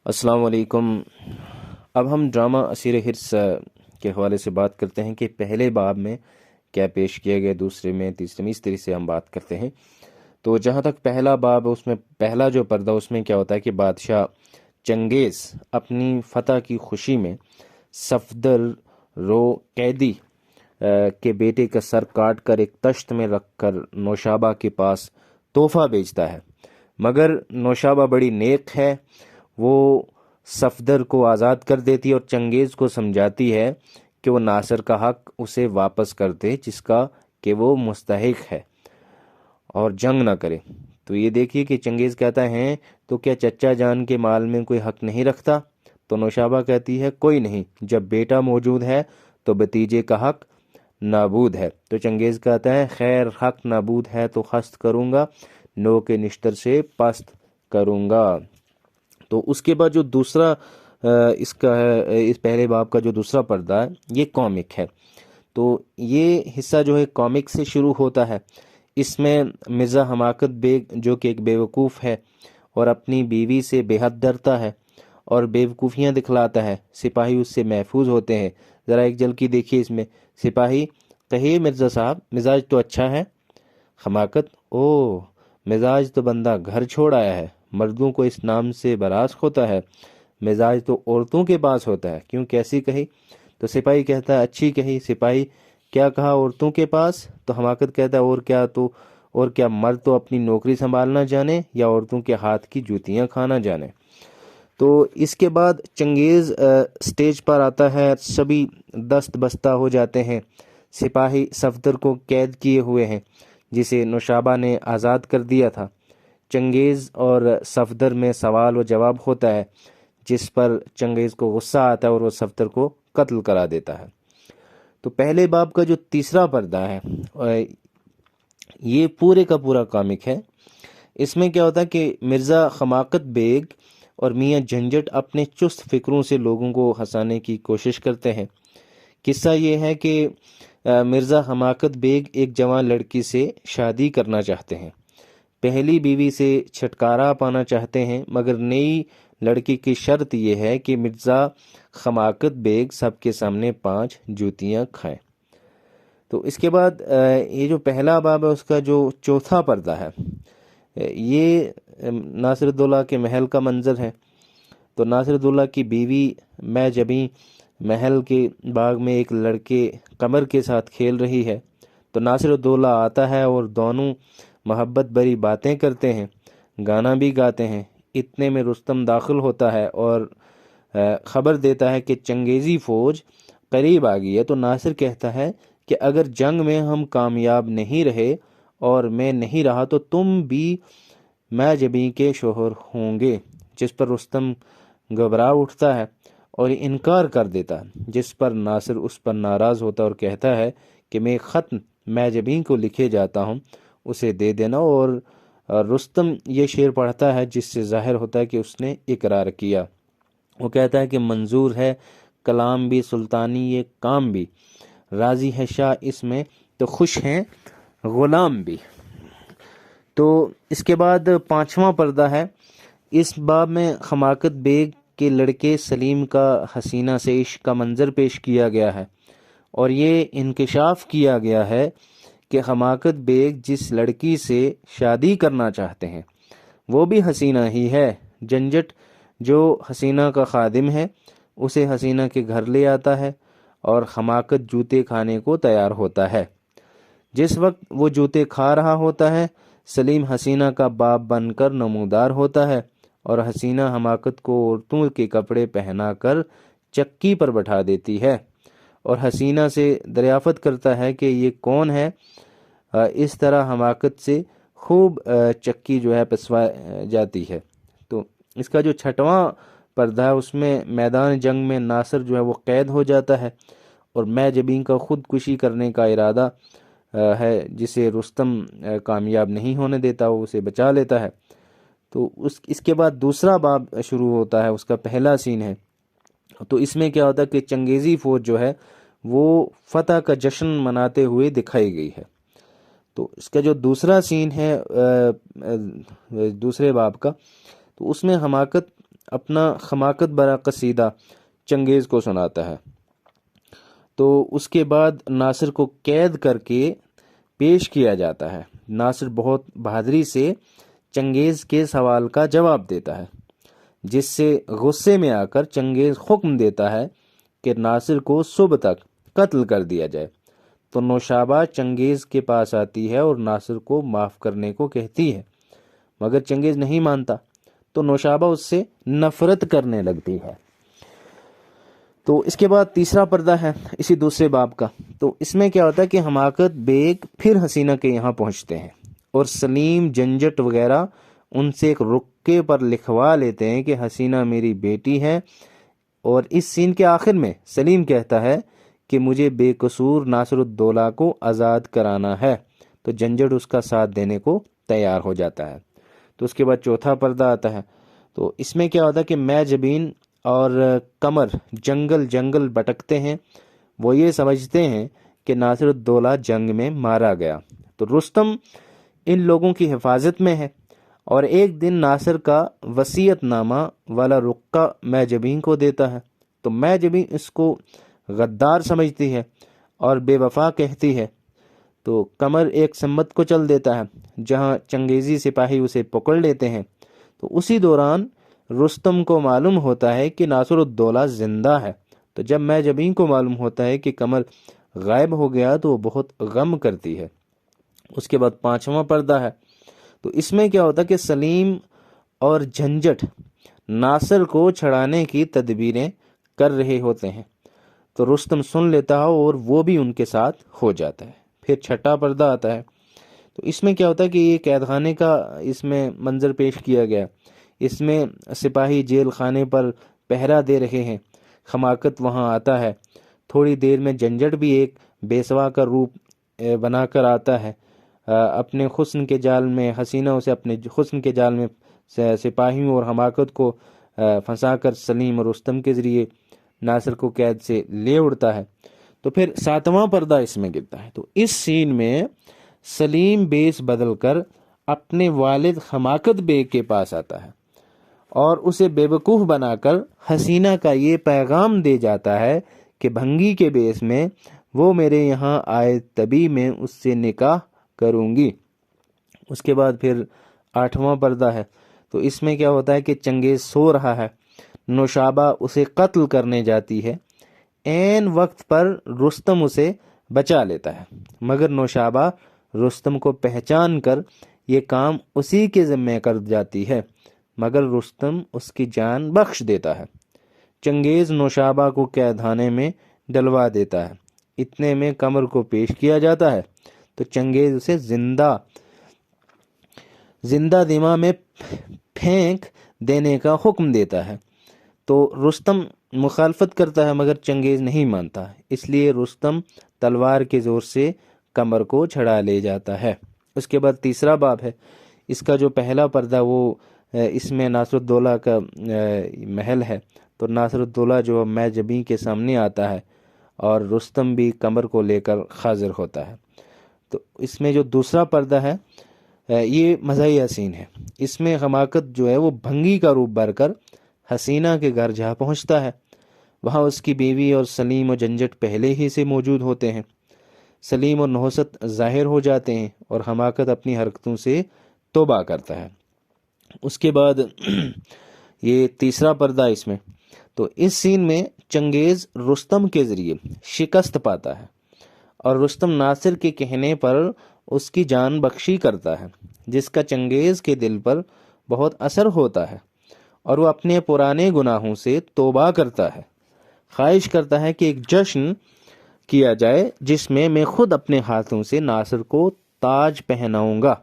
السلام علیکم۔ اب ہم ڈرامہ اسیر حرص کے حوالے سے بات کرتے ہیں کہ پہلے باب میں کیا پیش کیا گیا، دوسرے میں، تیسرے میں، اس طرح سے ہم بات کرتے ہیں۔ تو جہاں تک پہلا باب ہے، اس میں پہلا جو پردہ، اس میں کیا ہوتا ہے کہ بادشاہ چنگیز اپنی فتح کی خوشی میں صفدر رو قیدی کے بیٹے کا سر کاٹ کر ایک تشت میں رکھ کر نوشابہ کے پاس تحفہ بیچتا ہے، مگر نوشابہ بڑی نیک ہے، وہ صفدر کو آزاد کر دیتی ہے اور چنگیز کو سمجھاتی ہے کہ وہ ناصر کا حق اسے واپس کر دے جس کا کہ وہ مستحق ہے، اور جنگ نہ کرے۔ تو یہ دیکھیے کہ چنگیز کہتا ہے تو کیا چچا جان کے مال میں کوئی حق نہیں رکھتا؟ تو نوشابہ کہتی ہے کوئی نہیں، جب بیٹا موجود ہے تو بھتیجے کا حق نابود ہے۔ تو چنگیز کہتا ہے خیر، حق نابود ہے تو خست کروں گا، نو کے نشتر سے پست کروں گا۔ تو اس کے بعد جو دوسرا اس کا ہے، اس پہلے باب کا جو دوسرا پردہ ہے، یہ کامک ہے۔ تو یہ حصہ جو ہے کامک سے شروع ہوتا ہے۔ اس میں مرزا حماقت بیگ جو کہ ایک بیوقوف ہے اور اپنی بیوی سے بے حد ڈرتا ہے اور بیوقوفیاں دکھلاتا ہے، سپاہی اس سے محفوظ ہوتے ہیں۔ ذرا ایک جھلکی دیکھیے اس میں، سپاہی کہیے مرزا صاحب مزاج تو اچھا ہے؟ حماقت او مزاج تو بندہ گھر چھوڑ آیا ہے، مردوں کو اس نام سے براس ہوتا ہے، مزاج تو عورتوں کے پاس ہوتا ہے، کیوں کیسی کہی؟ تو سپاہی کہتا ہے اچھی کہی۔ سپاہی کیا کہا عورتوں کے پاس؟ تو حماقت کہتا ہے اور کیا مرد تو اپنی نوکری سنبھالنا جانے یا عورتوں کے ہاتھ کی جوتیاں کھانا جانے؟ تو اس کے بعد چنگیز سٹیج پر آتا ہے، سبھی دست بستہ ہو جاتے ہیں۔ سپاہی صفدر کو قید کیے ہوئے ہیں جسے نوشابہ نے آزاد کر دیا تھا۔ چنگیز اور صفدر میں سوال و جواب ہوتا ہے جس پر چنگیز کو غصہ آتا ہے اور وہ صفدر کو قتل کرا دیتا ہے۔ تو پہلے باب کا جو تیسرا پردہ ہے یہ پورے کا پورا کامک ہے۔ اس میں کیا ہوتا ہے کہ مرزا حماقت بیگ اور میاں جھنجھٹ اپنے چست فکروں سے لوگوں کو ہنسانے کی کوشش کرتے ہیں۔ قصہ یہ ہے کہ مرزا حماقت بیگ ایک جوان لڑکی سے شادی کرنا چاہتے ہیں، پہلی بیوی سے چھٹکارا پانا چاہتے ہیں، مگر نئی لڑکی کی شرط یہ ہے کہ مرزا حماقت بیگ سب کے سامنے 5 جوتیاں کھائیں۔ تو اس کے بعد یہ جو پہلا باب ہے اس کا جو چوتھا پردہ ہے، یہ ناصر الدولہ کے محل کا منظر ہے۔ تو ناصر الدولہ کی بیوی میں جبیں محل کے باغ میں ایک لڑکے قمر کے ساتھ کھیل رہی ہے، تو ناصر الدولہ آتا ہے اور دونوں محبت بری باتیں کرتے ہیں، گانا بھی گاتے ہیں۔ اتنے میں رستم داخل ہوتا ہے اور خبر دیتا ہے کہ چنگیزی فوج قریب آ گئی ہے۔ تو ناصر کہتا ہے کہ اگر جنگ میں ہم کامیاب نہیں رہے اور میں نہیں رہا تو تم بھی میں جبیں کے شوہر ہوں گے، جس پر رستم گھبرا اٹھتا ہے اور انکار کر دیتا ہے، جس پر ناصر اس پر ناراض ہوتا اور کہتا ہے کہ میں خط میں جبیں کو لکھے جاتا ہوں، اسے دے دینا۔ اور رستم یہ شعر پڑھتا ہے جس سے ظاہر ہوتا ہے کہ اس نے اقرار کیا۔ وہ کہتا ہے کہ منظور ہے کلام بھی سلطانی یہ کام بھی، راضی ہے شاہ اس میں تو خوش ہیں غلام بھی۔ تو اس کے بعد پانچواں پردہ ہے۔ اس باب میں حماقت بیگ کے لڑکے سلیم کا حسینہ سے عشق کا منظر پیش کیا گیا ہے، اور یہ انکشاف کیا گیا ہے کہ حماقت بیگ جس لڑکی سے شادی کرنا چاہتے ہیں وہ بھی حسینہ ہی ہے۔ جھنجھٹ جو حسینہ کا خادم ہے اسے حسینہ کے گھر لے آتا ہے اور حماقت جوتے کھانے کو تیار ہوتا ہے۔ جس وقت وہ جوتے کھا رہا ہوتا ہے، سلیم حسینہ کا باپ بن کر نمودار ہوتا ہے اور حسینہ حماقت کو عورتوں کے کپڑے پہنا کر چکی پر بٹھا دیتی ہے اور حسینہ سے دریافت کرتا ہے کہ یہ کون ہے۔ اس طرح حماقت سے خوب چکی جو ہے پسوا جاتی ہے۔ تو اس کا جو چھٹواں پردہ ہے اس میں میدان جنگ میں ناصر جو ہے وہ قید ہو جاتا ہے اور میں جبیں کا خودکشی کرنے کا ارادہ ہے جسے رستم کامیاب نہیں ہونے دیتا، وہ اسے بچا لیتا ہے۔ تو اس کے بعد دوسرا باب شروع ہوتا ہے، اس کا پہلا سین ہے۔ تو اس میں کیا ہوتا ہے کہ چنگیزی فوج جو ہے وہ فتح کا جشن مناتے ہوئے دکھائی گئی ہے۔ تو اس کا جو دوسرا سین ہے دوسرے باب کا، تو اس میں حماقت اپنا حماقت برا قصیدہ چنگیز کو سناتا ہے۔ تو اس کے بعد ناصر کو قید کر کے پیش کیا جاتا ہے۔ ناصر بہت بہادری سے چنگیز کے سوال کا جواب دیتا ہے، جس سے غصے میں آ کر چنگیز حکم دیتا ہے کہ ناصر کو صبح تک قتل کر دیا جائے۔ تو نوشابہ چنگیز کے پاس آتی ہے اور ناصر کو معاف کرنے کو کہتی ہے، مگر چنگیز نہیں مانتا، تو نوشابہ اس سے نفرت کرنے لگتی ہے۔ تو اس کے بعد تیسرا پردہ ہے اسی دوسرے باب کا۔ تو اس میں کیا ہوتا ہے کہ حماقت بیگ پھر حسینہ کے یہاں پہنچتے ہیں، اور سلیم جنجٹ وغیرہ ان سے ایک رکے پر لکھوا لیتے ہیں کہ حسینہ میری بیٹی ہے، اور اس سین کے آخر میں سلیم کہتا ہے کہ مجھے بے قصور ناصر الدولہ کو آزاد کرانا ہے، تو جنجٹ اس کا ساتھ دینے کو تیار ہو جاتا ہے۔ تو اس کے بعد چوتھا پردہ آتا ہے۔ تو اس میں کیا ہوتا ہے کہ میں جبین اور قمر جنگل جنگل بھٹکتے ہیں، وہ یہ سمجھتے ہیں کہ ناصر الدولہ جنگ میں مارا گیا۔ تو رستم ان لوگوں کی حفاظت میں ہے، اور ایک دن ناصر کا وصیت نامہ والا رقہ میں جبین کو دیتا ہے۔ تو میں جبین اس کو غدار سمجھتی ہے اور بے وفا کہتی ہے۔ تو قمر ایک سمت کو چل دیتا ہے جہاں چنگیزی سپاہی اسے پکڑ لیتے ہیں۔ تو اسی دوران رستم کو معلوم ہوتا ہے کہ ناصر الدولہ زندہ ہے۔ تو جب میں جبین کو معلوم ہوتا ہے کہ قمر غائب ہو گیا تو وہ بہت غم کرتی ہے۔ اس کے بعد پانچواں پردہ ہے۔ تو اس میں کیا ہوتا ہے کہ سلیم اور جھنجٹ ناصر کو چھڑانے کی تدبیریں کر رہے ہوتے ہیں، تو رستم سن لیتا ہے اور وہ بھی ان کے ساتھ ہو جاتا ہے۔ پھر چھٹا پردہ آتا ہے۔ تو اس میں کیا ہوتا ہے کہ یہ قید خانے کا اس میں منظر پیش کیا گیا۔ اس میں سپاہی جیل خانے پر پہرا دے رہے ہیں، حماقت وہاں آتا ہے۔ تھوڑی دیر میں جنجٹ بھی ایک بیسوا کا روپ بنا کر آتا ہے، اپنے حسن کے جال میں حسینہ اسے اپنے حسن کے جال میں سپاہیوں اور حماقت کو پھنسا کر سلیم اور رستم کے ذریعے ناصر کو قید سے لے اڑتا ہے۔ تو پھر ساتواں پردہ اس میں گرتا ہے۔ تو اس سین میں سلیم بیس بدل کر اپنے والد حماقت بیگ کے پاس آتا ہے اور اسے بے وقوف بنا کر حسینہ کا یہ پیغام دے جاتا ہے کہ بھنگی کے بیس میں وہ میرے یہاں آئے تبھی میں اس سے نکاح کروں گی۔ اس کے بعد پھر آٹھواں پردہ ہے۔ تو اس میں کیا ہوتا ہے کہ چنگیز سو رہا ہے، نوشابہ اسے قتل کرنے جاتی ہے، عین وقت پر رستم اسے بچا لیتا ہے، مگر نوشابہ رستم کو پہچان کر یہ کام اسی کے ذمہ کر جاتی ہے، مگر رستم اس کی جان بخش دیتا ہے۔ چنگیز نوشابہ کو قید خانے میں ڈلوا دیتا ہے۔ اتنے میں قمر کو پیش کیا جاتا ہے، تو چنگیز اسے زندہ دماغ میں پھینک دینے کا حکم دیتا ہے۔ تو رستم مخالفت کرتا ہے مگر چنگیز نہیں مانتا، اس لیے رستم تلوار کے زور سے قمر کو چھڑا لے جاتا ہے۔ اس کے بعد تیسرا باب ہے۔ اس کا جو پہلا پردہ وہ اس میں ناصر الدولہ کا محل ہے۔ تو ناصر الدولہ جو میں جبیں کے سامنے آتا ہے اور رستم بھی قمر کو لے کر حاضر ہوتا ہے۔ تو اس میں جو دوسرا پردہ ہے یہ مزاحیہ سین ہے۔ اس میں حماقت جو ہے وہ بھنگی کا روپ بھر کر حسینہ کے گھر جا پہنچتا ہے۔ وہاں اس کی بیوی اور سلیم و جنجٹ پہلے ہی سے موجود ہوتے ہیں۔ سلیم اور نحوست ظاہر ہو جاتے ہیں اور حماقت اپنی حرکتوں سے توبہ کرتا ہے۔ اس کے بعد یہ تیسرا پردہ اس میں۔ تو اس سین میں چنگیز رستم کے ذریعے شکست پاتا ہے اور رستم ناصر کے کہنے پر اس کی جان بخشی کرتا ہے، جس کا چنگیز کے دل پر بہت اثر ہوتا ہے اور وہ اپنے پرانے گناہوں سے توبہ کرتا ہے۔ خواہش کرتا ہے کہ ایک جشن کیا جائے جس میں خود اپنے ہاتھوں سے ناصر کو تاج پہناؤں گا۔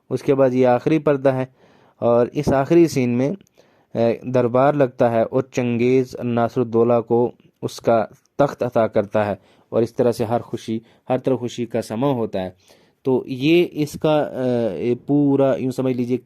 اس کے بعد یہ آخری پردہ ہے، اور اس آخری سین میں دربار لگتا ہے اور چنگیز ناصر الدولہ کو اس کا تخت عطا کرتا ہے، اور اس طرح سے ہر طرح خوشی کا سماں ہوتا ہے۔ تو یہ اس کا پورا یوں سمجھ لیجیے